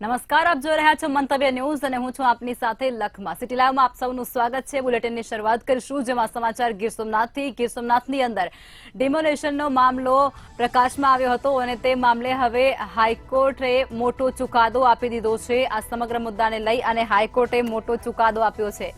નમસ્કાર, આપ જોઈ રહ્યા છો મંતવ્ય ન્યૂઝ અને હું છું આપની સાથે લખમાં. સિટી લાઈવમાં આપ સૌનું સ્વાગત છે. બુલેટિનની શરૂઆત કરીશું, જેમાં સમાચાર ગીર સોમનાથની અંદર ડિમોલેશનનો મામલો પ્રકાશમાં આવ્યો હતો અને તે મામલે હવે હાઈકોર્ટે મોટો ચુકાદો આપી દીધો છે. આ સમગ્ર મુદ્દાને લઈ અને હાઈકોર્ટે મોટો ચુકાદો આપ્યો છે.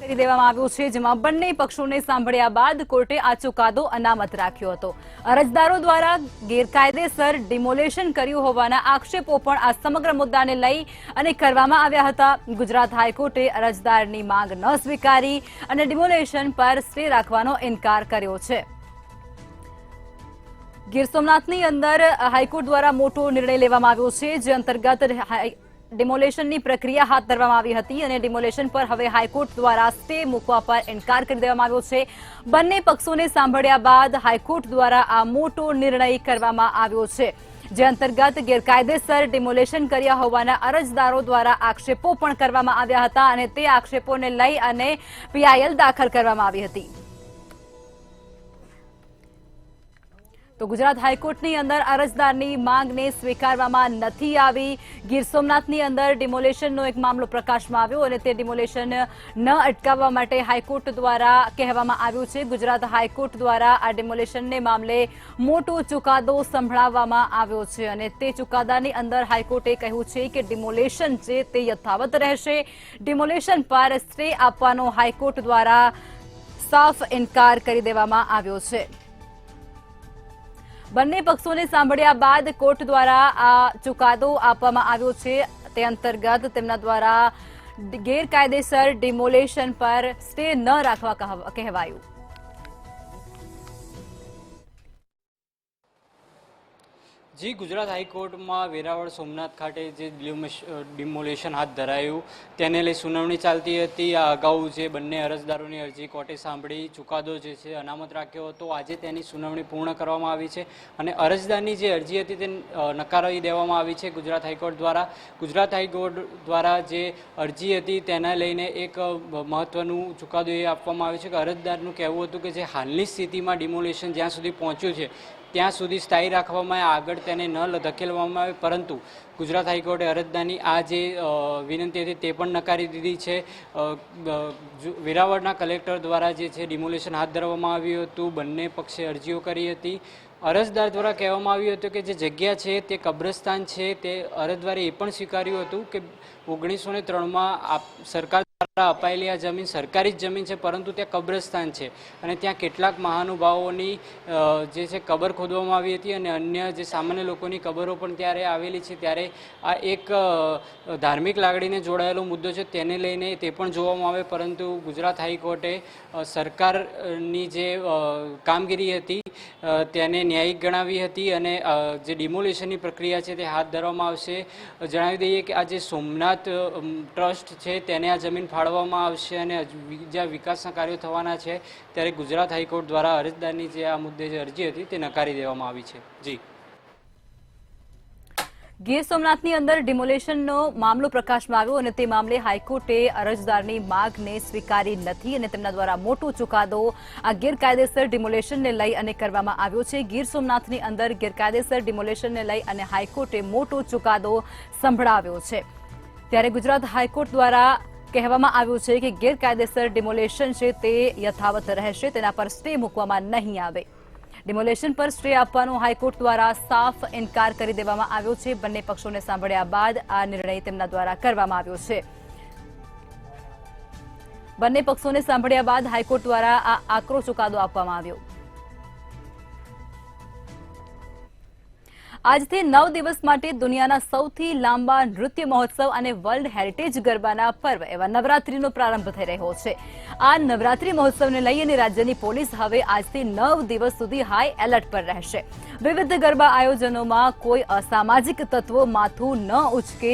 કરી દેવામાં આવ્યું છે, જેમાં બંને પક્ષોને સાંભળ્યા બાદ કોર્ટે આ ચુકાદો અનામત રાખ્યો હતો. અરજદારો દ્વારા ગેરકાયદેસર ડિમોલેશન કર્યું હોવાના આક્ષેપો પણ આ સમગ્ર મુદ્દાને લઈ અને કરવામાં આવ્યા હતા. ગુજરાત હાઈકોર્ટે અરજદારની માંગ ન સ્વીકારી અને ડિમોલેશન પર સ્ટે રાખવાનો ઇનકાર કર્યો છે. ગીર સોમનાથની અંદર હાઈકોર્ટ દ્વારા મોટો નિર્ણય લેવામાં આવ્યો છે, જે અંતર્ગત ડિમોલેશનની પ્રક્રિયા હાથ ધરવામાં આવી હતી અને ડિમોલેશન પર હવે હાઈકોર્ટ દ્વારા સ્ટે મૂકવા પર ઇનકાર કરી દેવામાં આવ્યો છે. બંને પક્ષોને સાંભળ્યા બાદ હાઈકોર્ટ દ્વારા આ મોટો નિર્ણય કરવામાં આવ્યો છે, જે અંતર્ગત ગેરકાયદેસર ડિમોલેશન કર્યા હોવાના અરજદારો દ્વારા આક્ષેપો પણ કરવામાં આવ્યા હતા અને તે આક્ષેપોને લઈ અને પીઆઈએલ દાખલ કરવામાં આવી હતી. તો ગુજરાત હાઈકોર્ટની અંદર અરજદારની માંગને સ્વીકારવામાં નથી આવી. ગીર સોમનાથની અંદર ડિમોલેશનનો એક મામલો પ્રકાશમાં આવ્યો અને તે ડિમોલેશન ન અટકાવવા માટે હાઈકોર્ટ દ્વારા કહેવામાં આવ્યું છે. ગુજરાત હાઈકોર્ટ દ્વારા આ ડિમોલેશનને મામલે મોટો ચુકાદો સંભળાવવામાં આવ્યો છે અને તે ચુકાદાની અંદર હાઈકોર્ટે કહ્યું છે કે ડિમોલેશન છે તે યથાવત રહેશે. ડિમોલેશન પર સ્ટે આપવાનો હાઈકોર્ટ દ્વારા સાફ ઇનકાર કરી દેવામાં આવ્યો છે. બંને પક્ષોને સાંભળ્યા બાદ કોર્ટ દ્વારા આ ચુકાદો આપવામાં આવ્યો છે. તે અંતર્ગત તેમના દ્વારા ગેરકાયદેસર ડિમોલેશન પર સ્ટે ન રાખવા કહેવાયું. જી, ગુજરાત હાઈકોર્ટમાં વેરાવળ સોમનાથ ખાતે જે ડિમોલેશન હાથ ધરાયું તેને લઈ સુનાવણી ચાલતી હતી. આ અગાઉ જે બંને અરજદારોની અરજી કોર્ટે સાંભળી ચુકાદો જે છે અનામત રાખ્યો હતો. આજે તેની સુનાવણી પૂર્ણ કરવામાં આવી છે અને અરજદારની જે અરજી હતી તે નકારી દેવામાં આવી છે ગુજરાત હાઈકોર્ટ દ્વારા. ગુજરાત હાઈકોર્ટ દ્વારા જે અરજી હતી તેને લઈને એક મહત્વનું ચુકાદો એ આપવામાં આવ્યો છે કે અરજદારનું કહેવું હતું કે જે હાલની સ્થિતિમાં ડિમોલેશન જ્યાં સુધી પહોંચ્યું છે ત્યાં સુધી સ્થાયી રાખવામાં આવે, આગળ તેને ન ધકેલવામાં આવે, પરંતુ ગુજરાત હાઈકોર્ટે અરજદારની આ જે વિનંતી હતી તે પણ નકારી દીધી છે. વેરાવળના કલેક્ટર દ્વારા જે છે ડિમોલેશન હાથ ધરવામાં આવ્યું હતું. બંને પક્ષે અરજીઓ કરી હતી. અરજદાર દ્વારા કહેવામાં આવ્યું હતું કે જે જગ્યા છે તે કબ્રસ્તાન છે. તે અરજદારે એ પણ સ્વીકાર્યું હતું કે 1903માં સરકાર દ્વારા અપાયેલી આ જમીન સરકારી જ જમીન છે, પરંતુ ત્યાં કબ્રસ્તાન છે અને ત્યાં કેટલાક મહાનુભાવોની જે છે કબર ખોદવામાં આવી હતી અને અન્ય જે સામાન્ય લોકોની કબરો પણ ત્યારે આવેલી છે. ત્યારે આ એક ધાર્મિક લાગણીને જોડાયેલો મુદ્દો છે, તેને લઈને તે પણ જોવામાં આવે, પરંતુ ગુજરાત હાઈકોર્ટે સરકારની જે કામગીરી હતી તેને ન્યાયિક ગણાવી હતી અને જે ડિમોલેશનની પ્રક્રિયા છે તે હાથ ધરવામાં આવશે. જણાવી દઈએ કે આ જે સોમનાથ ટ્રસ્ટ છે તેને આ જમીન ફાળવવામાં આવશે અને બીજા વિકાસના કાર્યો થવાના છે. ત્યારે ગુજરાત હાઈકોર્ટ દ્વારા અરજદારની જે આ મુદ્દે જે અરજી હતી તે નકારી દેવામાં આવી છે. જી, ગીર સોમનાથની અંદર ડિમોલેશનનો મામલો પ્રકાશમાં આવ્યો અને તે મામલે હાઈકોર્ટે અરજદારની માંગને સ્વીકારી નથી અને તેમના દ્વારા મોટો ચુકાદો આ ગેરકાયદેસર ડિમોલેશનને લઈ અને કરવામાં આવ્યો છે. ગીર સોમનાથની અંદર ગેરકાયદેસર ડિમોલેશનને લઈ અને હાઈકોર્ટે મોટો ચુકાદો સંભળાવ્યો છે. ત્યારે ગુજરાત હાઈકોર્ટ દ્વારા કહેવામાં આવ્યું છે કે ગેરકાયદેસર ડિમોલેશન છે તે યથાવત રહેશે, તેના પર સ્ટે મૂકવામાં નહીં આવે. ડિમોલેશન પર સ્ટે આપવાનો હાઈકોર્ટ દ્વારા સાફ ઇનકાર કરી દેવામાં આવ્યો છે. બંને પક્ષોને સાંભળ્યા બાદ આ નિર્ણય તેમના દ્વારા કરવામાં આવ્યો છે. બંને પક્ષોને સાંભળ્યા બાદ હાઈકોર્ટ દ્વારા આ આકરો ચુકાદો આપવામાં આવ્યો. આજથી 9 દિવસ માટે દુનિયાના સૌથી લાંબા નૃત્ય મહોત્સવ અને વર્લ્ડ હેરિટેજ ગરબાના પર્વ એવા નવરાત્રીનો પ્રારંભ થઈ રહ્યો છે। આ નવરાત્રી મહોત્સવને લઈ અને રાજ્યની પોલીસ હવે આજથી 9 દિવસ સુધી હાઈ એલર્ટ પર રહેશે। વિવિધ ગરબા આયોજનોમાં કોઈ અસામાજિક તત્વો માથું ન ઉચકે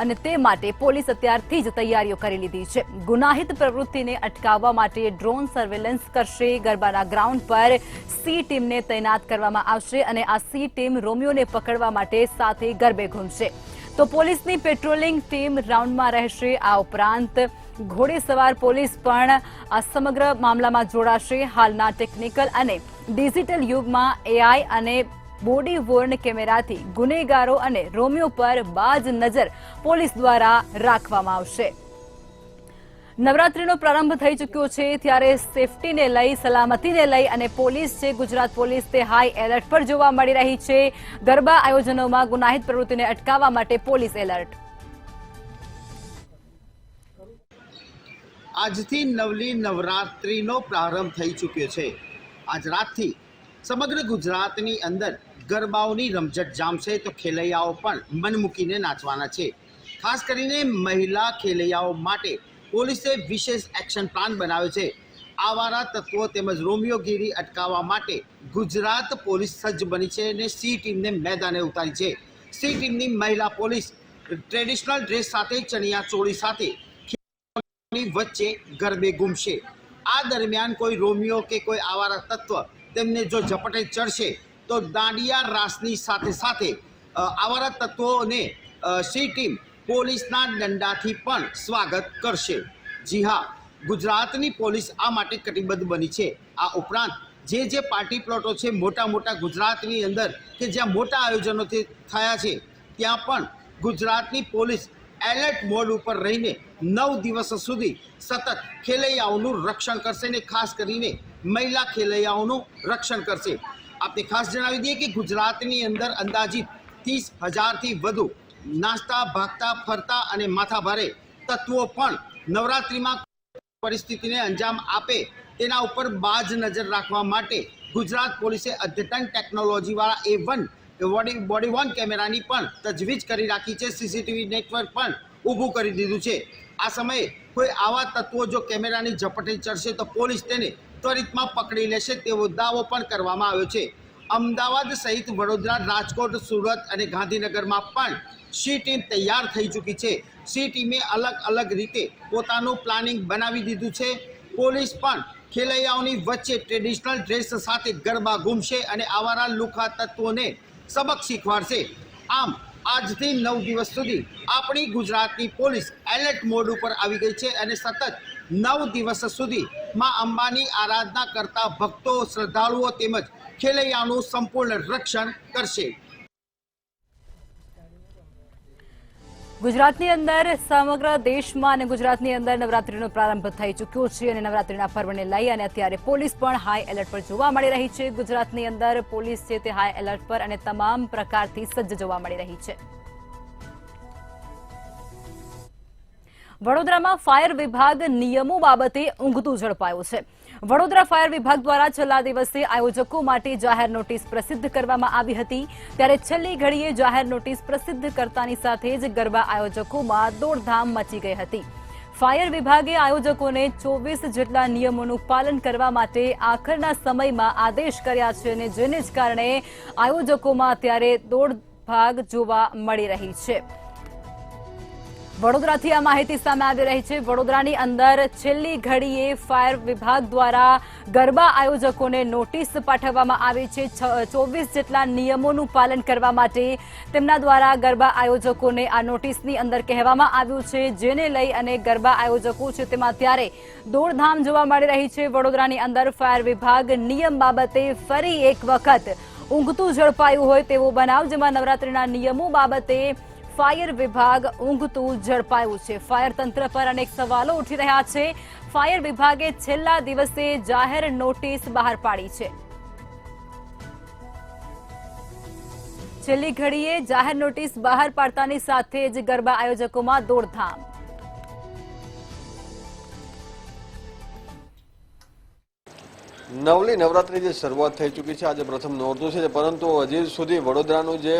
અને તે માટે પોલીસ અત્યારથી જ તૈયારીઓ કરી લીધી છે। ગુનાહિત પ્રવૃત્તિને અટકાવવા માટે ડ્રોન સર્વેલન્સ કરશે। ગરબાના ગ્રાઉન્ડ પર સી ટીમને તૈનાત કરવામાં આવશે અને આ સી ટીમ રોમિયોને પકડવા માટે સાથે ગરબે ઘૂમશે તો પોલીસની પેટ્રોલિંગ ટીમ રાઉન્ડમાં રહેશે। આ ઉપરાંત ઘોડેસવાર પોલીસ પણ આ સમગ્ર મામલામાં જોડાશે। હાલના ટેકનિકલ અને ડિજિટલ યુગમાં એઆઈ અને બોડી વોર્ન કેમેરાથી ગુનેગારો અને રોમિયો પર બાજ નજર પોલીસ દ્વારા રાખવામાં આવશે। નવરાત્રીનો પ્રારંભ થઈ ચૂક્યો છે ત્યારે સેફટીને લઈ સલામતીને લઈ અને પોલીસ છે ગુજરાત પોલીસ તે હાઈ એલર્ટ પર જોવા મળી રહી છે। ગરબા આયોજનોમાં ગુનાહિત પ્રવૃત્તિને અટકાવવા માટે પોલીસ એલર્ટ। આજથી નવલી નવરાત્રીનો પ્રારંભ થઈ ચૂક્યો છે। આજ રાતથી સમગ્ર ગુજરાતની અંદર ગરબાઓની રમઝટ જામશે તો ખેલૈયાઓ પણ મન મૂકીને નાચવાના છે। ખાસ કરીને મહિલા ખેલૈયાઓ માટે પોલીસે વિશેષ એક્શન પ્લાન બનાવ્યો છે। આવારા તત્વો તેમજ રોમિયોગીરી અટકાવવા માટે ગુજરાત પોલીસ સજ્જ બની છે અને સી ટીમને મેદાને ઉતારી છે। સી ટીમની મહિલા પોલીસ ટ્રેડિશનલ ડ્રેસ સાથે ચણિયા ચોળી સાથે વચ્ચે ગરબે ઘૂમશે। આ દરમિયાન કોઈ રોમિયો કે કોઈ આવારા તત્વ તેમને જો ઝપટે ચડશે તો દાંડિયા રાસની સાથે સાથે આવારા તત્વોને સી ટીમ પોલીસના દંડાથી પણ સ્વાગત કરશે। જી હા, ગુજરાતની પોલીસ આ માટે કટિબદ્ધ બની છે। આ ઉપરાંત જે પાર્ટી પ્લોટો છે મોટા મોટા ગુજરાતની અંદર કે જ્યાં મોટા આયોજનો થયા છે ત્યાં પણ ગુજરાતની પોલીસ એલર્ટ મોડ ઉપર રહીને 9 દિવસ સુધી સતત ખેલૈયાઓનું રક્ષણ કરશે અને ખાસ કરીને મહિલા ખેલૈયાઓનું રક્ષણ કરશે। આપણે ખાસ જણાવી દઈએ કે ગુજરાતની અંદર અંદાજિત 30,000થી વધુ નાસ્તા ભાગતા ફરતા અને માથાભારે તત્વો પણ નવરાત્રિમાં પરિસ્થિતિને અંજામ આપે તેના ઉપર બાજ નજર રાખવા માટે ગુજરાત પોલીસે અદ્યતન ટેકનોલોજીવાળા A1 બોડી વોર્ન કેમેરાની પણ તજવીજ કરી રાખી છે। સીસીટીવી નેટવર્ક પણ ઊભું કરી દીધું છે। આ સમયે કોઈ આવા તત્વો જો કેમેરાની ઝપટે ચડશે તો પોલીસ તેને ત્વરિતમાં પકડી લેશે તેવો દાવો પણ કરવામાં આવ્યો છે। અમદાવાદ સહિત વડોદરા, રાજકોટ, સુરત અને ગાંધીનગરમાં પણ સી ટીમ તૈયાર થઈ ચૂકી છે। સી ટીમે અલગ અલગ રીતે પોતાનું પ્લાનિંગ બનાવી દીધું છે। પોલીસ પણ ખેલૈયાઓની વચ્ચે ટ્રેડિશનલ ડ્રેસ સાથે ગરબા ઘૂમશે અને આવારા લુખા તત્વોને સબક શીખવાડશે। આમ આજથી 9 દિવસ સુધી આપણી ગુજરાતની પોલીસ એલર્ટ મોડ ઉપર આવી ગઈ છે અને સતત 9 દિવસ સુધી માં અંબાની આરાધના કરતા ભક્તો, શ્રદ્ધાળુઓ તેમજ ખેલૈયાનું સંપૂર્ણ રક્ષણ કરશે। ગુજરાતની અંદર સમગ્ર દેશમાં અને ગુજરાતની અંદર નવરાત્રીનો પ્રારંભ થઈ ચૂક્યો છે અને નવરાત્રીના પર્વને લઈ અને અત્યારે પોલીસ પણ હાઈ એલર્ટ પર જોવા મળી રહી છે। ગુજરાતની અંદર પોલીસ છે તે હાઈ એલર્ટ પર અને તમામ પ્રકારથી સજ્જ જોવા મળી રહી છે। વડોદરામાં ફાયર વિભાગ નિયમો બાબતે ઊંઘતું ઝડપાયું છે। વડોદરા ફાયર વિભાગ દ્વારા છેલ્લા દિવસે આયોજકો માટે જાહેર નોટિસ પ્રસિદ્ધ કરવામાં આવી હતી ત્યારે છેલ્લી ઘડીએ જાહેર નોટિસ પ્રસિદ્ધ કરતાની સાથે જ ગરબા આયોજકોમાં દોડધામ મચી ગઈ હતી। ફાયર વિભાગે આયોજકોને 24 જેટલા નિયમોનું પાલન કરવા માટે આખરના સમયમાં આદેશ કર્યા છે અને જેને જ કારણે આયોજકોમાં અત્યારે દોડભાગ જોવા મળી રહી છે। વડોદરાથી આ માહિતી સામે આવી રહી છે। વડોદરાની અંદર છેલ્લી ઘડીએ ફાયર વિભાગ દ્વારા ગરબા આયોજકોને નોટિસ પાઠવવામાં આવી છે। 24 જેટલા નિયમોનું પાલન કરવા માટે તેમના દ્વારા ગરબા આયોજકોને આ નોટિસની અંદર કહેવામાં આવ્યું છે જેને લઈ અને ગરબા આયોજકો છે તેમાં ત્યારે દોડધામ જોવા મળી રહી છે। વડોદરાની અંદર ફાયર વિભાગ નિયમ બાબતે ફરી એક વખત ઊંઘતું ઝડપાયું હોય તેવો બનાવ જેમાં નવરાત્રીના નિયમો બાબતે ફાયર વિભાગ ઊંઘતું ઝડપાયું છે। ફાયર તંત્ર પર અનેક સવાલો ઉઠી રહ્યા છે। ફાયર વિભાગે છેલ્લા દિવસે જાહેર નોટિસ બહાર પાડી છે। છેલ્લી ઘડીએ જાહેર નોટિસ બહાર પાડતાની સાથે જ ગરબા આયોજકોમાં દોડધામ। નવલી નવરાત્રી જે શરૂઆત થઈ ચૂકી છે, આજે પ્રથમ નોરતું છે, પરંતુ હજી સુધી વડોદરાનું જે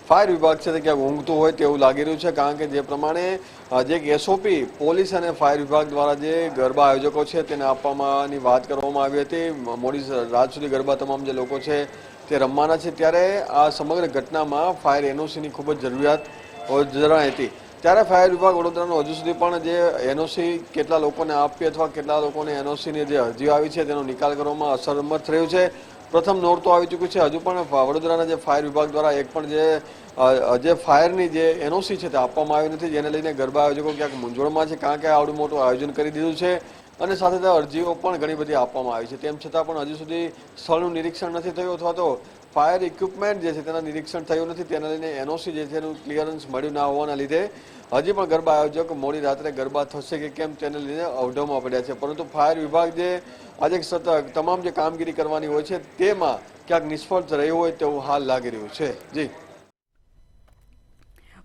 ફાયર વિભાગ છે તે ક્યાંક ઊંઘતું હોય તેવું લાગી રહ્યું છે, કારણ કે જે પ્રમાણે જે એસઓપી પોલીસ અને ફાયર વિભાગ દ્વારા જે ગરબા આયોજકો છે તેને આપવાની વાત કરવામાં આવી હતી, મોડી રાત સુધી ગરબા તમામ જે લોકો છે તે રમવાના છે, ત્યારે આ સમગ્ર ઘટનામાં ફાયર એનઓસીની ખૂબ જ જરૂરિયાત જણાઈ હતી। ત્યારે ફાયર વિભાગ વડોદરાનો હજુ સુધી પણ જે એનઓસી કેટલા લોકોને આપી અથવા કેટલા લોકોને એનઓસીની જે અરજીઓ આવી છે તેનો નિકાલ કરવામાં અસમર્થ રહ્યું છે। પ્રથમ નોરતું આવી ચૂક્યું છે, હજુ પણ વડોદરાના જે ફાયર વિભાગ દ્વારા એક પણ જે ફાયરની જે એનઓસી છે તે આપવામાં આવી નથી, જેને લઈને ગરબા આયોજકો ક્યાંક મૂંઝવણમાં છે, કારણ કે આવડું મોટું આયોજન કરી દીધું છે અને સાથે સાથે અરજીઓ પણ ઘણી બધી આપવામાં આવી છે, તેમ છતાં પણ હજુ સુધી સ્થળનું નિરીક્ષણ નથી થયું અથવા તો ફાયર ઇક્વિપમેન્ટ જે છે તેના નિરીક્ષણ થયું નથી, તેને લઈને એનઓસી જે છે એનું ક્લિયરન્સ મળ્યું ના હોવાના લીધે હજી પણ ગરબા આયોજક મોડી રાત્રે ગરબા થશે કે કેમ તેને લઈને અવઢવમાં પડ્યા છે, પરંતુ ફાયર વિભાગ જે આજે સતત તમામ જે કામગીરી કરવાની હોય છે તેમાં ક્યાંક નિષ્ફળ રહ્યું હોય તેવું હાલ લાગી રહ્યું છે। જી,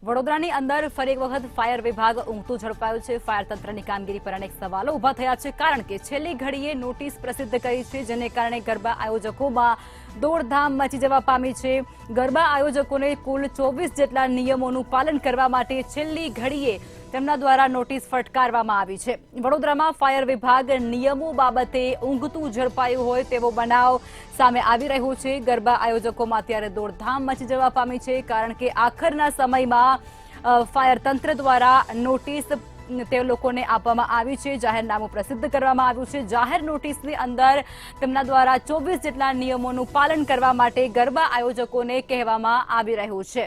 વડોદરાની અંદર ફરી એક વખત ફાયર વિભાગ ઊંઘતું ઝડપાયું છે। ફાયર તંત્રની કામગીરી પર અનેક સવાલો ઉભા થયા છે, કારણ કે છેલ્લી ઘડીએ નોટિસ પ્રસિદ્ધ કરી છે, જેને કારણે ગરબા આયોજકોમાં દોડધામ મચી જવા પામી છે। ગરબા આયોજકોને કુલ 24 જેટલા નિયમોનું પાલન કરવા માટે છેલ્લી ઘડીએ તેમના દ્વારા નોટિસ ફટકારવામાં આવી છે। વડોદરામાં ફાયર વિભાગ નિયમો બાબતે ઊંઘતું ઝડપાયું હોય તેવો બનાવ સામે આવી રહ્યો છે। ગરબા આયોજકોમાં અત્યારે દોડધામ મચી જવા પામી છે, કારણ કે આખરના સમયમાં ફાયર તંત્ર દ્વારા નોટિસ તે લોકોને આપવામાં આવી છે, જાહેરનામું પ્રસિદ્ધ કરવામાં આવ્યું છે। જાહેર નોટિસની અંદર તેમના દ્વારા 24 જેટલા નિયમોનું પાલન કરવા માટે ગરબા આયોજકોને કહેવામાં આવી રહ્યું છે।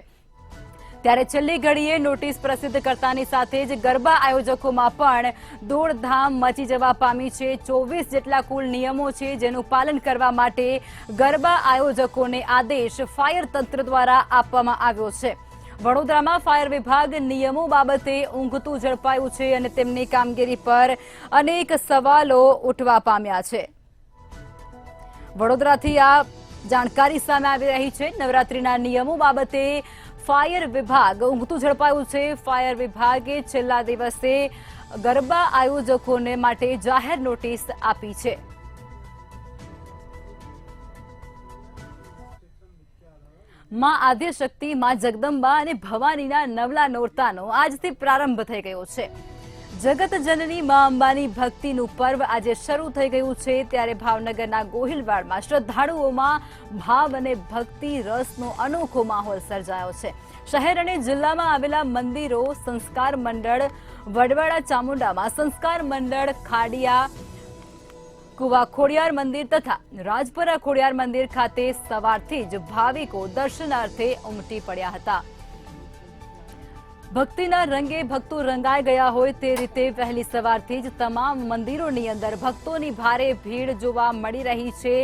ત્યારે છેલ્લી ઘડીએ નોટિસ પ્રસિદ્ધ કરતાની સાથે જ ગરબા આયોજકોમાં પણ દોડધામ મચી જવા પામી છે। 24 જેટલા કુલ નિયમો છે, જેનું પાલન કરવા માટે ગરબા આયોજકોને આદેશ ફાયર તંત્ર દ્વારા આપવામાં આવ્યો છે। વડોદરામાં ફાયર વિભાગ નિયમો બાબતે ઊંઘતું ઝડપાયું છે અને તેમની કામગીરી પર અનેક સવાલો ઉઠવા પામ્યા છે। વડોદરાથી આ જાણકારી સામે આવી રહી છે। નવરાત્રીના નિયમો બાબતે ફાયર વિભાગ ઊંઘતું ઝડપાયું છે। ફાયર વિભાગે છેલ્લા દિવસે ગરબા આયોજકોને માટે જાહેર નોટિસ આપી છે। માં આદ્યશક્તિ, માં જગદંબા અને ભવાનીના નવલા નોરતાનો આજથી પ્રારંભ થઈ ગયો છે। જગત જનની માં અંબાની ભક્તિનું પર્વ આજે શરૂ થઈ ગયું છે, ત્યારે ભાવનગરના ગોહિલવાડમાં શ્રદ્ધાળુઓમાં ભાવ અને ભક્તિ રસનો અનોખો માહોલ સર્જાયો છે। શહેર અને જિલ્લામાં આવેલા મંદિરો, સંસ્કાર મંડળ વડવાડા ચામુંડામાં સંસ્કાર મંડળ, ખાડિયા કુવા ખોડિયાર મંદિર તથા રાજપરા ખોડિયાર મંદિર ખાતે સવારથી જ ભાવિકો દર્શનાર્થે ઉમટી પડ્યા હતા। ભક્તિના રંગે ભક્તો રંગાઈ ગયા હોય તે રીતે વહેલી સવારથી જ તમામ મંદિરોની અંદર ભક્તોની ભારે ભીડ જોવા મળી રહી છે।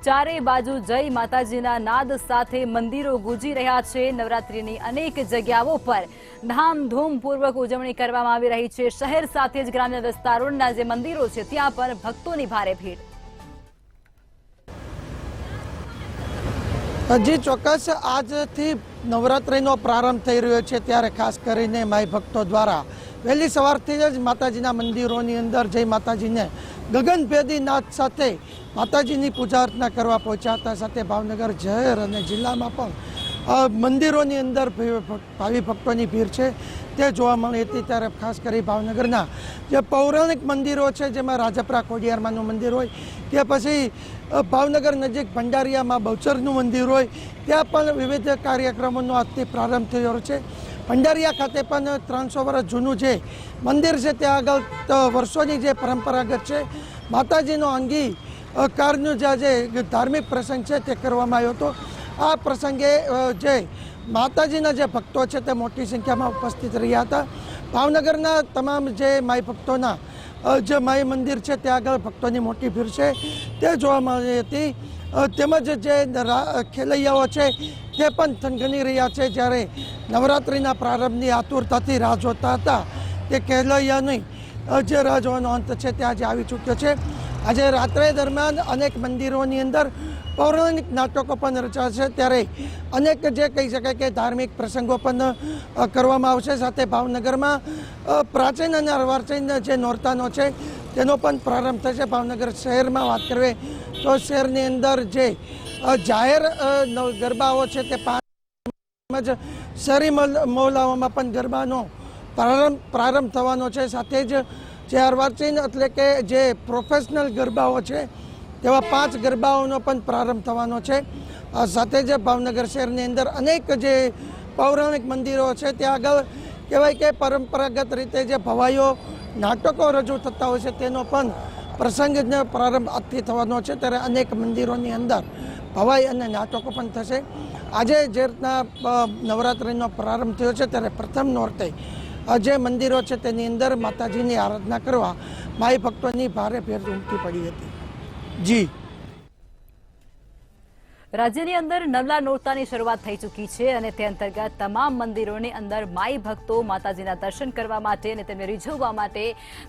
ચારે બાજુ જય માતાજીના નાદ સાથે મંદિરો ગુંજી રહ્યા છે। નવરાત્રીની અનેક જગ્યાઓ પર ધામધૂમપૂર્વક ઉજવણી કરવામાં આવી રહી છે। શહેર સાથે જ ગ્રામ્ય વિસ્તારોના જે મંદિરો છે ત્યાં પણ ભક્તોની ભારે ભીડ। જી ચોક્કસ, આજથી નવરાત્રિનો પ્રારંભ થઈ રહ્યો છે, ત્યારે ખાસ કરીને માઈ ભક્તો દ્વારા વહેલી સવારથી જ માતાજીના મંદિરોની અંદર જય માતાજીને ગગનભેદી નાદ સાથે માતાજીની પૂજા અર્ચના કરવા પહોંચ્યા હતા। સાથે ભાવનગર શહેર અને જિલ્લામાં પણ મંદિરોની અંદર ભાવિ ભક્તોની ભીડ છે તે જોવા મળી હતી। ત્યારે ખાસ કરી ભાવનગરના જે પૌરાણિક મંદિરો છે, જેમાં રાજપરા ખોડિયારમાંનું મંદિર હોય, કે પછી ભાવનગર નજીક ભંડારીયામાં બહુચરનું મંદિર હોય, ત્યાં પણ વિવિધ કાર્યક્રમોનો આજથી પ્રારંભ થયો છે। ભંડારીયા ખાતે પણ 300 વર્ષ જૂનું જે મંદિર છે, ત્યાં આગળ વર્ષોની જે પરંપરાગત છે માતાજીનો અંગી કારનો જે આજે ધાર્મિક પ્રસંગ છે તે કરવામાં આવ્યો હતો। આ પ્રસંગે જે માતાજીના જે ભક્તો છે તે મોટી સંખ્યામાં ઉપસ્થિત રહ્યા હતા। ભાવનગરના તમામ જે માઈ ભક્તોના જે માઈ મંદિર છે ત્યાં આગળ ભક્તોની મોટી ભીડ છે તે જોવા મળી હતી। તેમજ જે ખેલૈયાઓ છે તે પણ થનગની રહ્યા છે। જ્યારે નવરાત્રિના પ્રારંભની આતુરતાથી રાહ જોતા હતા તે ખેલૈયાની જે રાહ જોવાનો અંત છે તે આજે આવી ચૂક્યો છે। આજે રાત્રે દરમિયાન અનેક મંદિરોની અંદર પૌરાણિક નાટકો પણ રચાશે, ત્યારે અનેક જે કહી શકાય કે ધાર્મિક પ્રસંગો પણ કરવામાં આવશે। સાથે ભાવનગરમાં પ્રાચીન અને અર્વાચીન જે નોરતાનો છે તેનો પણ પ્રારંભ થશે। ભાવનગર શહેરમાં વાત કરીએ તો શહેરની અંદર જે જાહેર ગરબાઓ છે તે તેમજ શહેરી મહોલ્લાઓમાં પણ ગરબાનો પ્રારંભ થવાનો છે. સાથે જ જે અર્વાચીન એટલે કે જે પ્રોફેશનલ ગરબાઓ છે તેવા 5 ગરબાઓનો પણ પ્રારંભ થવાનો છે. સાથે જ ભાવનગર શહેરની અંદર અનેક જે પૌરાણિક મંદિરો છે ત્યાં આગળ કહેવાય કે પરંપરાગત રીતે જે ભવાઈઓ નાટકો રજૂ થતા હોય છે તેનો પણ પ્રસંગનો પ્રારંભ આજથી થવાનો છે. ત્યારે અનેક મંદિરોની અંદર ભવાઈ અને નાટકો પણ થશે. આજે જે રીતના નવરાત્રિનો પ્રારંભ થયો છે ત્યારે પ્રથમ નોરતે જે મંદિરો છે તેની અંદર માતાજીની આરાધના કરવા માઈ ભક્તોની ભારે ભીડ ઉમટી પડી હતી. જી રાજ્યની અંદર નવલા નોરતાની શરૂઆત થઈ ચૂકી છે અને તે અંતર્ગત તમામ મંદિરોની અંદર માઈ ભક્તો માતાજીના દર્શન કરવા માટે અને તેમને રીઝવવા માટે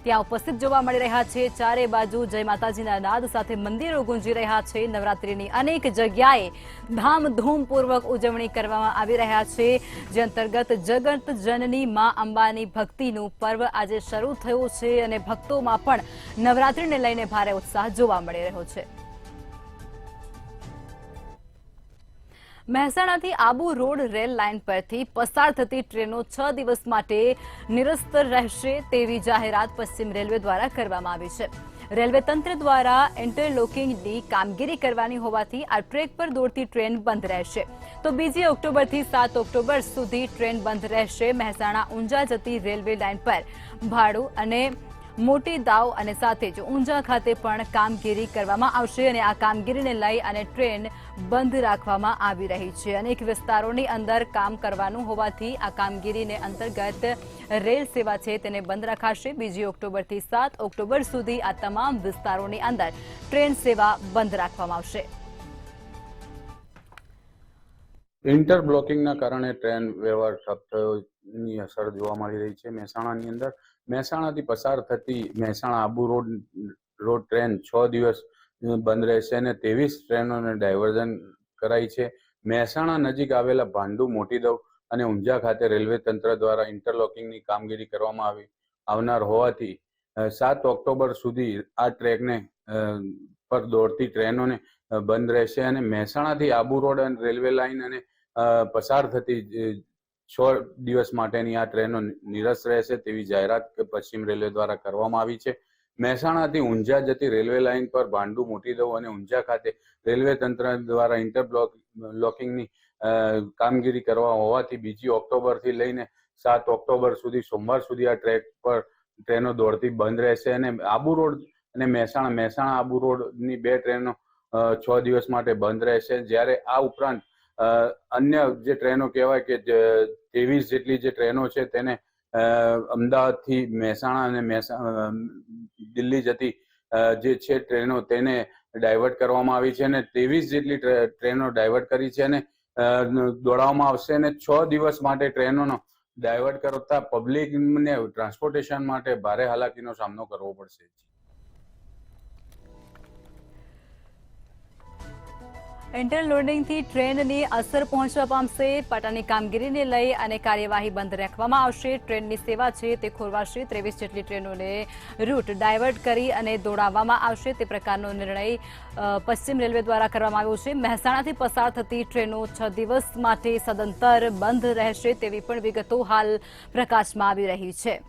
ત્યાં ઉપસ્થિત જોવા મળી રહ્યા છે. ચારે બાજુ જય માતાજીના નાદ સાથે મંદિરો ગુંજી રહ્યા છે. નવરાત્રિની અનેક જગ્યાએ ધામધૂમપૂર્વક ઉજવણી કરવામાં આવી રહ્યા છે, જે અંતર્ગત જગત જનની મા અંબાની ભક્તિનું પર્વ આજે શરૂ થયું છે અને ભક્તોમાં પણ નવરાત્રિને લઈને ભારે ઉત્સાહ જોવા મળી રહ્યો છે. મહેસાણાથી આબુ રોડ રેલ લાઇન પરથી પસાર થતી ટ્રેનો 6 દિવસ માટે નિરસ્ત રહેશે તેવી જાહેરાત પશ્ચિમ રેલવે દ્વારા કરવામાં આવી છે. રેલવે તંત્ર દ્વારા ઇન્ટરલોકિંગની કામગીરી કરવાની હોવાથી આ ટ્રેક પર દોડતી ટ્રેન બંધ રહેશે. તો 2 ઓક્ટોબરથી 7 ઓક્ટોબર સુધી ટ્રેન બંધ રહેશે. મહેસાણા ઊંઝા જતી રેલવે લાઇન પર ભાડું અને મોટી દાવ અને સાથે જ ઊંઝા ખાતે પણ કામગીરી કરવામાં આવશે અને આ કામગીરીને લઈ અને ટ્રેન બંધ રાખવામાં આવી રહી છે. અનેક વિસ્તારોની અંદર કામ કરવાનું હોવાથી આ કામગીરીને અંતર્ગત રેલ સેવા છે તેને બંધ રખાશે. 2 ઓક્ટોબરથી 7 ઓક્ટોબર સુધી આ તમામ વિસ્તારોની અંદર ટ્રેન સેવા બંધ રાખવામાં આવશે. ઇન્ટરબ્લોકિંગના કારણે ટ્રેન વ્યવહાર ઠપ થયોની અસર જોવા મળી રહી છે. મહેસાણાની અંદર મહેસાણાથી પસાર થતી મહેસાણા આબુ રોડ ટ્રેન 6 દિવસ બંધ રહેશે અને 23 ટ્રેનોને ડાયવર્ઝન કરાઈ છે. મહેસાણા નજીક આવેલા ભાંડુ, મોટી દવ અને ઊંઝા ખાતે રેલવે તંત્ર દ્વારા ઇન્ટરલોકિંગની કામગીરી કરવામાં આવનાર હોવાથી 7 ઓક્ટોબર સુધી આ ટ્રેકને પર દોડતી ટ્રેનોને બંધ રહેશે અને મહેસાણાથી આબુ રોડ અને રેલવે લાઇન અને પસાર થતી 6 દિવસ માટેની આ ટ્રેનો નિરસ્ત રહેશે તેવી જાહેરાત પશ્ચિમ રેલવે દ્વારા કરવામાં આવી છે. મહેસાણાથી ઊંઝા જતી રેલવે લાઇન પર ભાંડુ, મોટી દવ અને ઊંઝા ખાતે રેલવે તંત્ર દ્વારા ઇન્ટરલોકિંગની કામગીરી કરવા હોવાથી 2 ઓક્ટોબરથી લઈને 7 ઓક્ટોબર સુધી સોમવાર સુધી આ ટ્રેક પર ટ્રેનો દોડતી બંધ રહેશે અને આબુ રોડ અને મહેસાણા આબુ રોડની 2 ટ્રેનો 6 દિવસ માટે બંધ રહેશે. જ્યારે આ ઉપરાંત અન્ય જે ટ્રેનો કહેવાય કે 23 જેટલી જે ટ્રેનો છે તેને અમદાવાદથી મહેસાણા અને દિલ્હી જતી જે છે ટ્રેનો તેને ડાયવર્ટ કરવામાં આવી છે અને 23 જેટલી ટ્રેનો ડાયવર્ટ કરી છે અને દોડાવવામાં આવશે અને 6 દિવસ માટે ટ્રેનોનો ડાયવર્ટ કરતા પબ્લિકને ટ્રાન્સપોર્ટેશન માટે ભારે હાલાકીનો સામનો કરવો પડશે. ઇન્ટરલોડિંગથી ટ્રેનની અસર પહોંચવા પામશે. પાટાની કામગીરીને લઈ અને કાર્યવાહી બંધ રાખવામાં આવશે. ટ્રેનની સેવા છે તે ખોરવાશે. 23 જેટલી ટ્રેનોને રૂટ ડાયવર્ટ કરી અને દોડાવવામાં આવશે તે પ્રકારનો નિર્ણય પશ્ચિમ રેલવે દ્વારા કરવામાં આવ્યો છે. મહેસાણાથી પસાર થતી ટ્રેનો 6 દિવસ માટે સદંતર બંધ રહેશે તેવી પણ વિગતો હાલ પ્રકાશમાં આવી રહી છે.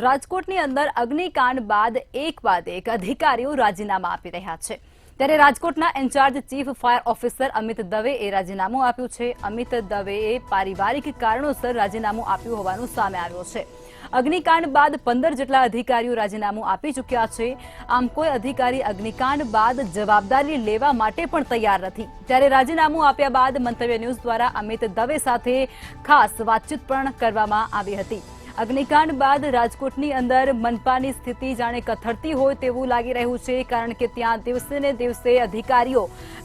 રાજકોટની અંદર અગ્નિકાંડ બાદ એક અધિકારીઓ રાજીનામા આપી રહ્યા છે. ત્યારે રાજકોટના in charge chief fire officer Amit દવેએ રાજીનામું આપ્યું છે. અમિત દવેએ પારિવારિક કારણોસર રાજીનામું આપ્યું હોવાનું સામે આવ્યું છે. અગ્નિકાંડ બાદ 15 જેટલા અધિકારીઓ રાજીનામું આપી ચૂક્યા છે. આમ કોઈ અધિકારી અગ્નિકાંડ બાદ જવાબદારી લેવા માટે પણ તૈયાર નથી. ત્યારે રાજીનામું આપ્યા બાદ મંતવ્ય ન્યૂઝ દ્વારા અમિત દવે સાથે ખાસ વાતચીત પણ કરવામાં આવી હતી. અગ્નિકાંડ બાદ રાજકોટની અંદર મનપાની સ્થિતિ જાણે કથળતી હોય તેવું લાગી રહ્યું છે, કારણ કે ત્યાં દિવસે ને દિવસે અધિકારીઓ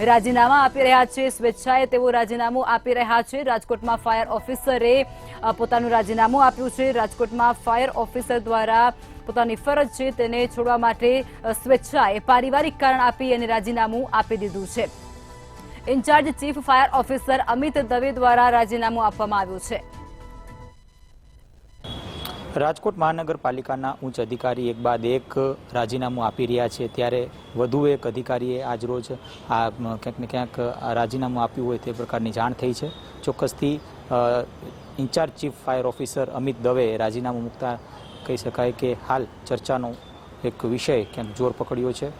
રાજીનામા આપી રહ્યા છે. સ્વેચ્છાએ તેઓ રાજીનામું આપી રહ્યા છે. રાજકોટમાં ફાયર ઓફિસરે પોતાનું રાજીનામું આપ્યું છે. રાજકોટમાં ફાયર ઓફિસર દ્વારા પોતાની ફરજ છે તેને છોડવા માટે સ્વેચ્છાએ પારિવારિક કારણ આપી અને રાજીનામું આપી દીધું છે. In charge chief fire officer Amit Dave દ્વારા રાજીનામું આપવામાં આવ્યું છે. રાજકોટ મહાનગરપાલિકાના ઉચ્ચ અધિકારી એક બાદ એક રાજીનામું આપી રહ્યા છે, ત્યારે વધુ એક અધિકારીએ આજરોજ આ ક્યાંક ને ક્યાંક રાજીનામું આપ્યું હોય તે પ્રકારની જાણ થઈ છે. ચોક્કસથી in charge chief fire officer Amit દવેએ રાજીનામું મૂકતા કહી શકાય કે હાલ ચર્ચાનો એક વિષય ક્યાંક જોર પકડ્યો છે.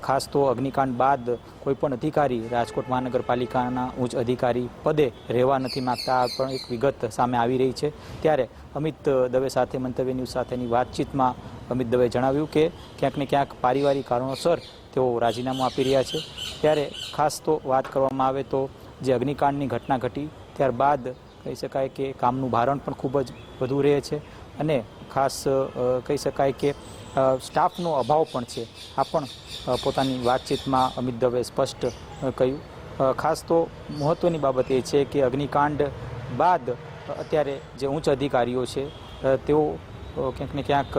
ખાસ તો અગ્નિકાંડ બાદ કોઈપણ અધિકારી રાજકોટ મહાનગરપાલિકાના ઉચ્ચ અધિકારી પદે રહેવા નથી માગતા, આ પણ એક વિગત સામે આવી રહી છે. ત્યારે અમિત દવે સાથે મંતવ્ય ન્યૂઝ સાથેની વાતચીતમાં અમિત દવેએ જણાવ્યું કે ક્યાંક ને ક્યાંક પારિવારિક કારણોસર તેઓ રાજીનામું આપી રહ્યા છે. ત્યારે ખાસ તો વાત કરવામાં આવે તો જે અગ્નિકાંડની ઘટના ઘટી ત્યારબાદ કહી શકાય કે કામનું ભારણ પણ ખૂબ જ વધુ રહે છે અને ખાસ કહી શકાય કે સ્ટાફનો અભાવ પણ છે. આ પણ પોતાની વાતચીતમાં અમિત દવેએ સ્પષ્ટ કહ્યું. ખાસ તો મહત્ત્વની બાબત એ છે કે અગ્નિકાંડ બાદ અત્યારે જે ઉચ્ચ અધિકારીઓ છે તેઓ ક્યાંક ને ક્યાંક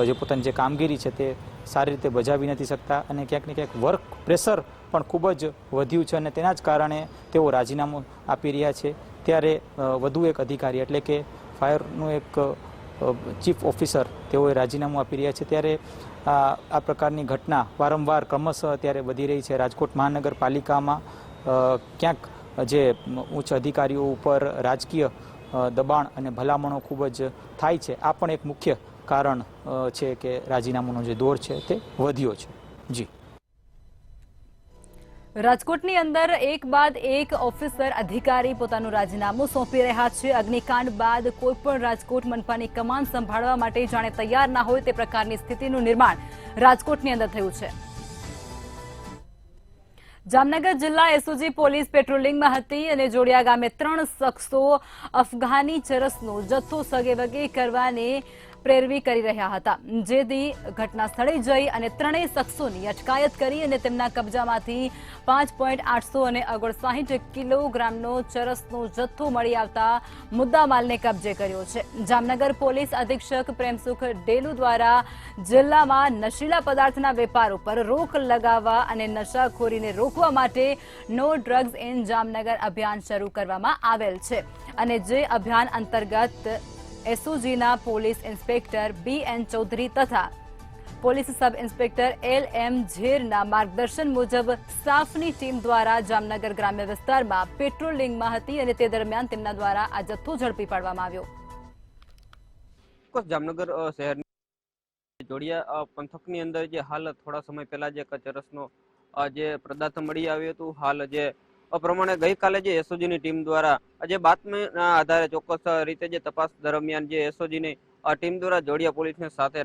જે પોતાની જે કામગીરી છે તે સારી રીતે બજાવી નથી શકતા અને ક્યાંક ને ક્યાંક વર્ક પ્રેશર પણ ખૂબ જ વધ્યું છે અને તેના જ કારણે તેઓ રાજીનામું આપી રહ્યા છે. ત્યારે વધુ એક અધિકારી એટલે કે ફાયરનું એક ચીફ ઓફિસર તેઓએ રાજીનામું આપી રહ્યા છે. ત્યારે આ પ્રકારની ઘટના વારંવાર ક્રમશઃ અત્યારે વધી રહી છે. રાજકોટ મહાનગરપાલિકામાં ક્યાંક જે ઉચ્ચ અધિકારીઓ ઉપર રાજકીય દબાણ અને ભલામણો ખૂબ જ થાય છે. આ પણ એક મુખ્ય કારણ છે કે રાજીનામાનો જે દોર છે તે વધ્યો છે. જી, રાજકોટની અંદર એક બાદ એક ઓફિસર અધિકારી પોતાનું રાજીનામું સોંપી રહ્યા છે. અગ્નિકાંડ બાદ કોઈ પણ રાજકોટ મનપાની કમાન સંભાળવા માટે જાણે તૈયાર ના હોય તે પ્રકારની સ્થિતિનું નિર્માણ રાજકોટની અંદર થયું છે. જામનગર જિલ્લા એસઓજી પોલીસ પેટ્રોલિંગમાં હતી અને જોડિયા ગામે 3 શખ્સો અફઘાની ચરસનો જથ્થો સગેવગે કરવાની પ્રેરવી કરી રહ્યા હતા, જેથી ઘટના સ્થળે જઈ અને 3 શખ્સોની અટકાયત કરી અને તેમના કબજામાંથી 5.8 અને 59 કિલોગ્રામનો ચરસનો જથ્થો મળી આવતા મુદ્દામાલને કબજે કર્યો છે. જામનગર પોલીસ અધિક્ષક પ્રેમસુખ ડેલુ દ્વારા જિલ્લામાં નશીલા પદાર્થના વેપાર ઉપર રોક લગાવવા અને નશાખોરીને રોકવા માટે નો ડ્રગ્સ ઇન જામનગર અભિયાન શરૂ કરવામાં આવેલ છે અને જે અભિયાન અંતર્ગત એસઓજીના પોલીસ ઇન્સ્પેક્ટર BN ચૌધરી તથા પોલીસ સબ ઇન્સ્પેક્ટર LM ઝેરના માર્ગદર્શન મુજબ સ્ટાફની ટીમ દ્વારા જામનગર ગ્રામ્ય વિસ્તારમાં પેટ્રોલિંગમાં હતી અને તે દરમિયાન તેમના દ્વારા આ જથ્થો ઝડપી પાડવામાં આવ્યો. જામનગર શહેરની જોડિયા પંથકની અંદર જે હાલ થોડા સમય પહેલા જે ચરસનો જે પદાર્થ મળી આવ્યું હતું, હાલ જે પ્રમાણે ગઈકાલે જે એસઓજીની ટીમ દ્વારા જે બાતમીના આધારે ચોક્કસ રીતે જે તપાસ દરમિયાન જે એસઓજીની ટીમ દ્વારા જોડિયા પોલીસને સાથે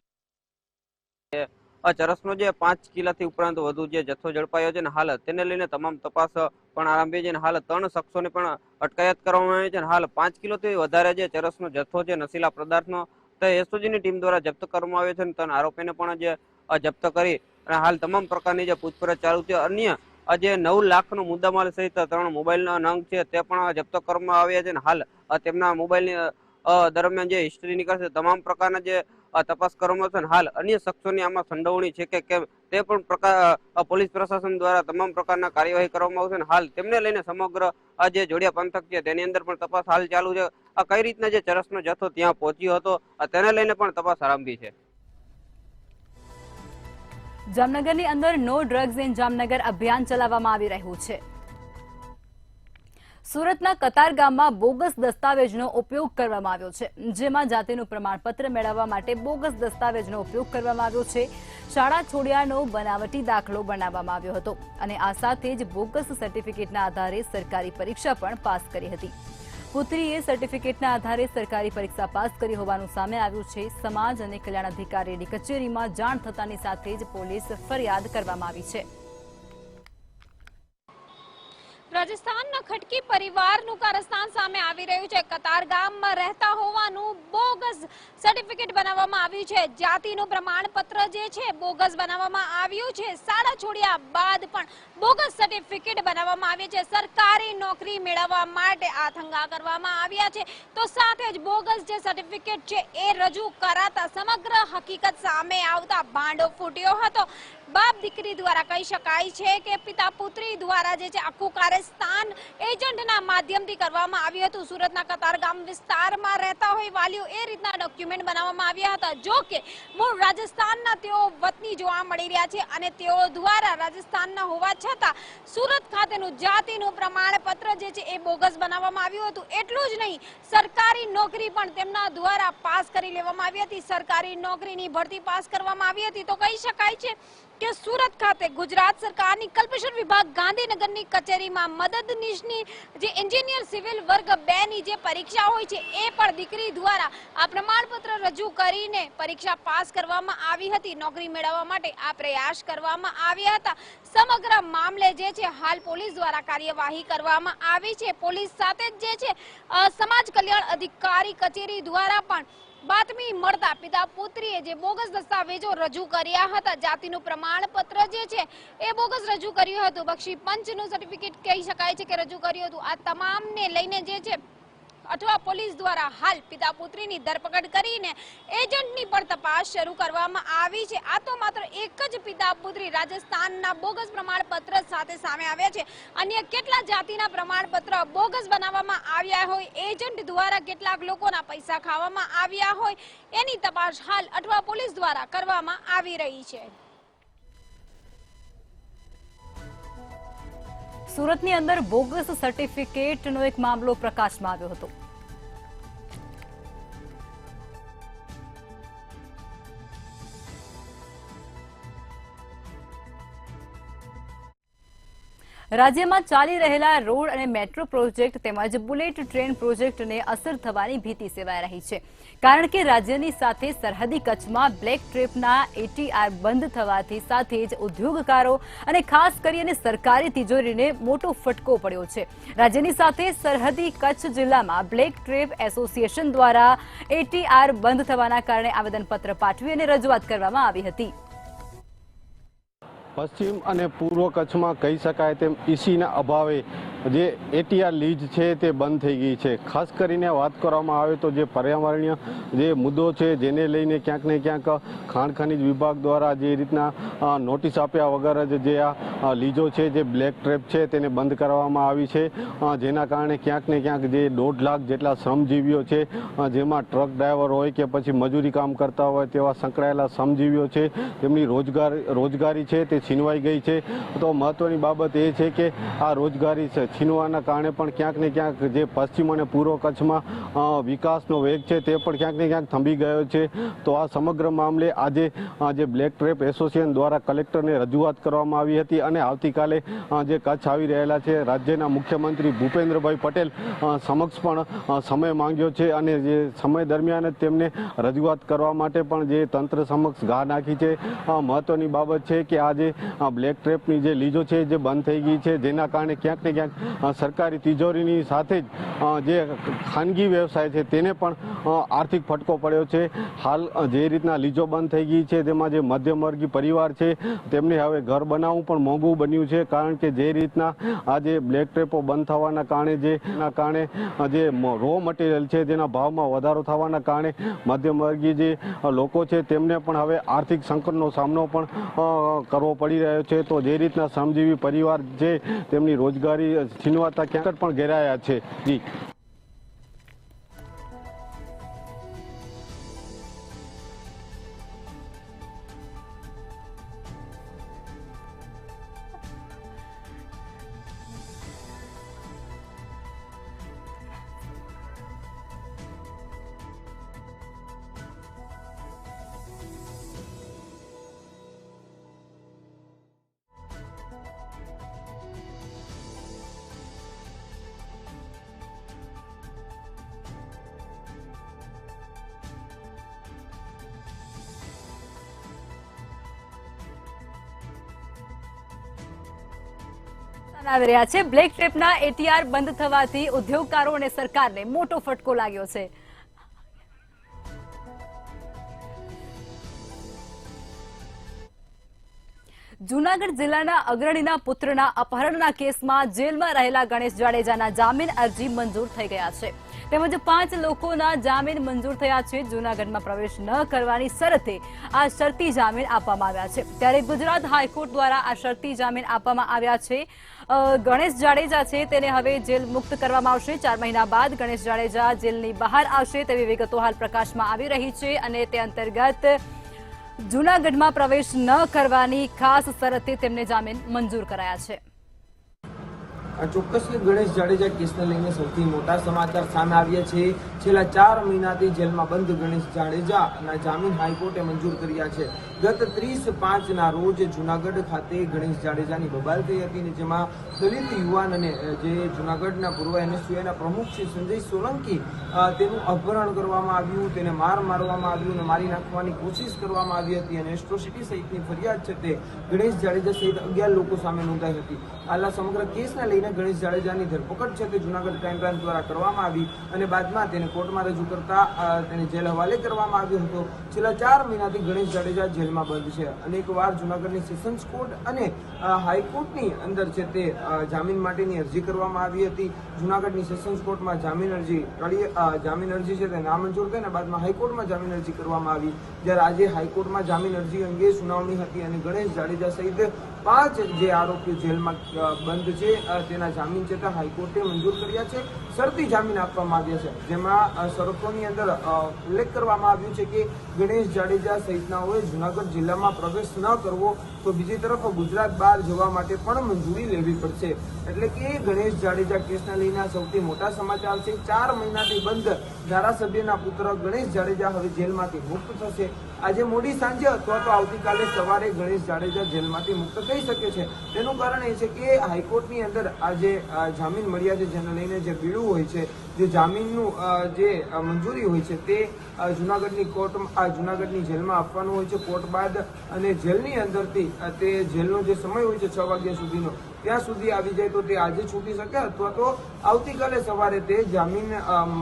ચરસનો જે 5 કિલોથી ઉપરાંત વધુ જે જથ્થો ઝડપાયો છે ને હાલ તેને લઈને તમામ તપાસ પણ આરંભી છે. હાલ 3 શખ્સોને પણ અટકાયત કરવામાં આવી છે. હાલ 5 કિલોથી વધારે જે ચરસનો જથ્થો છે નશીલા પદાર્થનો તે એસઓજીની ટીમ દ્વારા જપ્ત કરવામાં આવ્યો છે અને 3 આરોપીને પણ જે જપ્ત કરી અને હાલ તમામ પ્રકારની જે પૂછપરછ ચાલુ છે. અન્ય જે 9 લાખનો મુદ્દામાલ સહિત 3 મોબાઈલના નંગ છે તે પણ જપ્ત કરવામાં આવ્યા છે. હાલ તેમના મોબાઈલની દરમિયાન જે હિસ્ટ્રી નીકળશે તમામ પ્રકારના જે તપાસ કરવામાં આવશે. હાલ અન્ય શખ્સોની આમાં સંડોવણી છે કે કેમ તે પણ પોલીસ પ્રશાસન દ્વારા તમામ પ્રકારના કાર્યવાહી કરવામાં આવશે. હાલ તેમને લઈને સમગ્ર જે જોડિયા પંથક છે તેની અંદર પણ તપાસ હાલ ચાલુ છે. કઈ રીતના જે ચરસનો જથ્થો ત્યાં પહોંચ્યો હતો તેને લઈને પણ તપાસ આરંભી છે. જામનગરની અંદર નો ડ્રગ્સ ઇન જામનગર અભિયાન ચલાવવામાં આવી રહ્યું છે. સુરતના કતાર ગામમાં બોગસ દસ્તાવેજનો ઉપયોગ કરવામાં આવ્યો છે, જેમાં જાતિનું પ્રમાણપત્ર મેળવવા માટે બોગસ દસ્તાવેજનો ઉપયોગ કરવામાં આવ્યો છે. શાળા છોડિયાનો બનાવટી દાખલો બનાવવામાં આવ્યો હતો અને આ સાથે જ બોગસ સર્ટિફિકેટના આધારે સરકારી પરીક્ષા પણ પાસ કરી હતી. પુત્રીએ સર્ટિફિકેટના આધારે સરકારી પરીક્ષા પાસ કરી હોવાનું સામે આવ્યું છે. સમાજ અને કલ્યાણ અધિકારીની કચેરીમાં જાણ થતાની સાથે જ પોલીસ ફરિયાદ કરવામાં આવી છે. રાજસ્થાનના ખટકી પરિવારનું કારસ્તાન સામે આવી રહ્યું છે. કતાર ગામમાં રહેતા હોવાનું બોગસ સર્ટિફિકેટ બનાવવામાં આવ્યું છે. જાતિનું પ્રમાણપત્ર જે છે બોગસ બનાવવામાં આવ્યું છે. શાળા છોડ્યા બાદ પણ બોગસ સર્ટિફિકેટ બનાવવામાં આવ્યું છે. સરકારી નોકરી મેળવવા માટે આથંગા કરવામાં આવ્યા છે. તો સાથે જ બોગસ જે સર્ટિફિકેટ છે એ રજૂ કરાતા સમગ્ર હકીકત સામે આવતા ભાંડો ફૂટ્યો હતો. બાપ દીકરી દ્વારા કહી શકાય છે કે પિતા પુત્રી દ્વારા જે છે આખું કારસ્તાન એજન્ટના માધ્યમથી કરવામાં આવ્યું હતું. સુરતના કતારગામ વિસ્તારમાં રહેતા હોય વાલીઓ એ રીતના ડોક્યુમેન્ટ બનાવવામાં આવ્યા હતા. જો કે મૂળ રાજસ્થાનના તેઓ વતની જોવા મળી રહ્યા છે અને તેઓ દ્વારા રાજસ્થાનના હોવા છતાં સુરત ખાતેનું જાતિનું પ્રમાણપત્ર જે છે એ બોગસ બનાવવામાં આવ્યું હતું. એટલું જ નહીં, સરકારી નોકરી પણ તેમના દ્વારા પાસ કરી લેવામાં આવી હતી. સરકારી નોકરીની ભરતી પાસ કરવામાં આવી હતી. તો કહી શકાય છે કે સુરત ખાતે ગુજરાત સરકારની કલ્પેશ્વર વિભાગ ગાંધીનગરની કચેરીમાં મદદનીશની જે એન્જિનિયર સિવિલ વર્ગ 2 ની જે પરીક્ષા હોય છે એ પણ દીકરી દ્વારા આ પ્રમાણપત્ર રજૂ કરીને પરીક્ષા પાસ કરવામાં આવી હતી. નોકરી મેળવવા માટે આ પ્રયાસ કરવામાં આવ્યા હતા. સમગ્ર મામલે જે છે હાલ પોલીસ દ્વારા કાર્યવાહી કરવામાં આવી છે. પોલીસ સાથે જ જે છે સમાજ કલ્યાણ અધિકારી કચેરી દ્વારા પણ બાતમી મળતા પિતા પુત્રીએ જે બોગસ દસ્તાવેજો રજૂ કર્યા હતા, જાતિનું પ્રમાણપત્ર જે છે એ બોગસ રજૂ કર્યું હતું, બક્ષી પંચનું સર્ટિફિકેટ કહી શકાય છે કે રજૂ કર્યું હતું. આ તમામને લઈને જે છે અઠવા પોલીસ દ્વારા હાલ પિતા પુત્રીની ધરપકડ કરીને એજન્ટની પણ તપાસ શરૂ કરવામાં આવી છે. આ તો માત્ર એક જ પિતા પુત્રી રાજસ્થાનના બોગસ પ્રમાણપત્ર સાથે સામે આવ્યા છે. અન્ય કેટલા જાતિના પ્રમાણપત્ર બોગસ બનાવવામાં આવ્યા હોય, એજન્ટ દ્વારા કેટલાક લોકોના પૈસા ખાવામાં આવ્યા હોય, એની તપાસ હાલ અઠવા પોલીસ દ્વારા કરવામાં આવી રહી છે. સુરતની અંદર બોગસ સર્ટિફિકેટનો એક મામલો પ્રકાશમાં આવ્યો હતો. રાજ્યમાં ચાલી રહેલા રોડ અને મેટ્રો પ્રોજેક્ટ તેમજ બુલેટ ટ્રેન પ્રોજેક્ટને અસર થવાની ભીતિ સેવાઈ રહી છે. કારણ કે રાજ્યની સાથે સરહદી કચ્છમાં બ્લેક ટ્રેપના એટીઆર બંધ થવાથી સાથે જ ઉદ્યોગકારો અને ખાસ કરીને સરકારી તિજોરીને મોટો ફટકો પડ્યો છે. રાજ્યની સાથે સરહદી કચ્છ જિલ્લામાં બ્લેક ટ્રેપ એસોસિએશન દ્વારા એટીઆર બંધ થવાના કારણે આવેદનપત્ર પાઠવી અને રજૂઆત કરવામાં આવી હતી. પશ્ચિમ અને પૂર્વ કચ્છમાં કહી શકાય તેમ ઈસીના અભાવે જે એટીઆર લીજ છે તે બંધ થઈ ગઈ છે. ખાસ કરીને વાત કરવામાં આવે તો જે પર્યાવરણીય જે મુદ્દો છે જેને લઈને ક્યાંક ને ક્યાંક ખાણ ખનીજ વિભાગ દ્વારા જે રીતના નોટિસ આપ્યા વગર જ જે આ લીજો છે જે બ્લેક ટ્રેપ છે તેને બંધ કરવામાં આવી છે, જેના કારણે ક્યાંક ને ક્યાંક જે 1.5 લાખ જેટલા શ્રમજીવીઓ છે, જેમાં ટ્રક ડ્રાઈવર હોય કે પછી મજૂરી કામ કરતા હોય તેવા સંકળાયેલા શ્રમજીવીઓ છે, તેમની રોજગારી છે તે છીનવાઈ ગઈ છે. તો મહત્વની બાબત એ છે કે આ રોજગારી છીનવાના કારણે પણ ક્યાંક ને ક્યાંક જે પશ્ચિમ અને પૂર્વ કચ્છમાં વિકાસનો વેગ છે તે પણ ક્યાંક ને ક્યાંક થંભી ગયો છે. તો આ સમગ્ર મામલે આજે જે બ્લેક ટ્રેપ એસોસિએશન દ્વારા કલેક્ટરને રજૂઆત કરવામાં આવી હતી અને આવતીકાલે જે કચ્છ આવી રહેલા છે રાજ્યના મુખ્યમંત્રી ભૂપેન્દ્રભાઈ પટેલ સમક્ષ પણ સમય માંગ્યો છે અને જે સમય દરમિયાન જ તેમને રજૂઆત કરવા માટે પણ જે તંત્ર સમક્ષ ઘા નાખી છે. મહત્વની બાબત છે કે આજે બ્લેક ટ્રેપની જે લીજો છે જે બંધ થઈ ગઈ છે, જેના કારણે ક્યાંક ને ક્યાંક સરકારી તિજોરીની સાથે જ જે ખાનગી વ્યવસાય છે તેને પણ આર્થિક ફટકો પડ્યો છે. હાલ જે રીતના લીજો બંધ થઈ ગઈ છે તેમાં જે મધ્યમવર્ગી પરિવાર છે તેમને હવે ઘર બનાવવું પણ મોંઘું બન્યું છે, કારણ કે જે રીતના આજે બ્લેક ટ્રેપો બંધ થવાના કારણે જે રો મટીરિયલ છે તેના ભાવમાં વધારો થવાના કારણે મધ્યમવર્ગી જે લોકો છે તેમને પણ હવે આર્થિક સંકટનો સામનો પણ કરવો પડી રહ્યો છે. તો જે રીતના શ્રમજીવી પરિવાર છે તેમની રોજગારી છીનવાતા ક્યાંક પણ ઘેરાયા છે. જી આવી રહ્યા છે. બ્લેક ટ્રેપના એટીઆર બંધ થવાથી ઉદ્યોગકારો અને સરકારને મોટો ફટકો લાગ્યો છે. જૂનાગઢ જિલ્લાના અગ્રણીના પુત્રના અપહરણના કેસમાં જેલમાં રહેલા ગણેશ જાડેજાના જામીન અરજી મંજૂર થઈ ગયા છે. તેમજ 5 લોકોના જામીન મંજૂર થયા છે. જૂનાગઢમાં પ્રવેશ ન કરવાની શરતે આ શરતી જામીન આપવામાં આવ્યા છે. ત્યારે ગુજરાત હાઈકોર્ટ દ્વારા આ શરતી જામીન આપવામાં આવ્યા છે. ગણેશ જાડેજા છે તેને હવે જેલ મુક્ત કરવામાં આવશે. 4 મહિના બાદ ગણેશ જાડેજા જેલની બહાર આવશે તેવી વિગતો હાલ પ્રકાશમાં આવી રહી છે અને તે અંતર્ગત જૂનાગઢમાં પ્રવેશ ન કરવાની ખાસ શરતે તેમને જામીન મંજૂર કરાયા છે. ચોક્કસ કે ગણેશ જાડેજા કેસને લઈને સૌથી મોટા સમાચાર સામે આવ્યા છે. છેલ્લા 4 મહિનાથી જેલમાં બંધ ગણેશ જાડેજાના જામીન હાઈકોર્ટે મંજૂર કર્યા છે. ગત 30/5ના રોજ જૂનાગઢ ખાતે ગણેશ જાડેજાની બબાલ થઈ હતી અને જેમાં દલિત યુવાન અને જે જૂનાગઢના પૂર્વ એનએસયુઆઈના પ્રમુખ છે સંજય સોલંકી તેનું અપહરણ કરવામાં આવ્યું, તેને મારવામાં આવ્યું અને મારી નાખવાની કોશિશ કરવામાં આવી હતી અને એટ્રોસિટી સહિતની ફરિયાદ છે તે ગણેશ જાડેજા સહિત 11 લોકો સામે નોંધાઈ હતી. હાલના સમગ્ર કેસને લઈને ગણેશ જાડેજાની ધરપકડ છે તે જૂનાગઢ ક્રાઇમ બ્રાન્ચ દ્વારા કરવામાં આવી અને બાદમાં તેને કોર્ટમાં રજૂ કરતા તેને જેલ હવાલે કરવામાં આવ્યો હતો. છેલ્લા 4 મહિનાથી ગણેશ જાડેજા જેલમાં બંધ છે. અનેકવાર જૂનાગઢની સેશન્સ કોર્ટ અને હાઈકોર્ટની અંદર છે તે જામીન માટેની અરજી કરવામાં આવી હતી. જૂનાગઢની સેશન્સ કોર્ટમાં જામીન અરજી છે તે નામંજૂર થઈ અને બાદમાં હાઈકોર્ટમાં જામીન અરજી કરવામાં આવી. જ્યારે આજે હાઈકોર્ટમાં જામીન અરજી અંગે સુનાવણી હતી અને ગણેશ જાડેજા સહિત 5 જે આરોપીઓ જેલમાં બંધ છે તેના જામીન છે તે હાઈકોર્ટે મંજૂર કર્યા છે. શરતી જામીન આપવામાં આવ્યા છે, જેમાં શરતોની અંદર ઉલ્લેખ કરવામાં આવ્યું છે કે ગણેશ જાડેજા સહિતનાઓએ જૂનાગઢ જિલ્લામાં પ્રવેશ ન કરવો, તો બીજી તરફ ગુજરાત બહાર જવા માટે પણ મંજૂરી લેવી પડશે. એટલે કે ગણેશ જાડેજા કેસને લઈને સૌથી મોટા સમાચાર છે. 4 મહિનાથી બંધ ધારાસભ્યના પુત્ર ગણેશ જાડેજા હવે જેલમાંથી મુક્ત થશે. આજે મોડી સાંજે અથવા તો આવતીકાલે સવારે ગણેશ જાડેજા જેલમાંથી મુક્ત થઈ શકે છે. તેનું કારણ એ છે કે હાઈકોર્ટની અંદર આ જે જામીન મળ્યા છે જેને લઈને જે બીડું હોય છે, જે જામીનનું જે મંજૂરી હોય છે તે જૂનાગઢની કોર્ટમાં જૂનાગઢની જેલમાં આપવાનું હોય છે. કોર્ટ બાદ અને જેલની અંદરથી તે જેલનો જે સમય હોય છે 6 વાગ્યા સુધીનો, ત્યાં સુધી આવી જાય તો તે આજે છૂટી શકે અથવા તો આવતીકાલે સવારે તે જામીન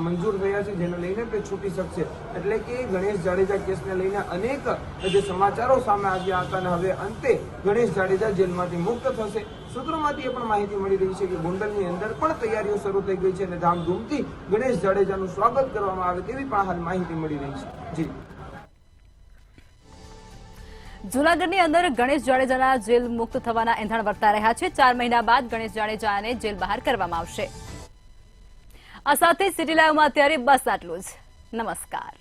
મંજૂર થયા છે જેને લઈને તે છૂટી શકશે. એટલે કે ગણેશ જાડેજા કેસને લઈને અનેક જે સમાચારો સામે આવ્યા હતા અને હવે અંતે ગણેશ જાડેજા જેલમાંથી મુક્ત થશે. સૂત્રોમાંથી એ પણ માહિતી મળી રહી છે કે ગોંડલની અંદર પણ તૈયારીઓ શરૂ થઈ ગઈ છે અને ધામધૂમથી ગણેશ જાડેજાનું સ્વાગત કરવામાં આવે તેવી પણ હાલ માહિતી મળી રહી છે. જી, જૂનાગઢની અંદર ગણેશ જાડેજાના જેલ મુક્ત થવાના એંધાણ વર્તા રહ્યા છે. 4 મહિના બાદ ગણેશ જાડેજાને જેલ બહાર કરવામાં આવશે. આ સાથે સિટી લાઈવમાં અત્યારે બસ આટલું જ. નમસ્કાર.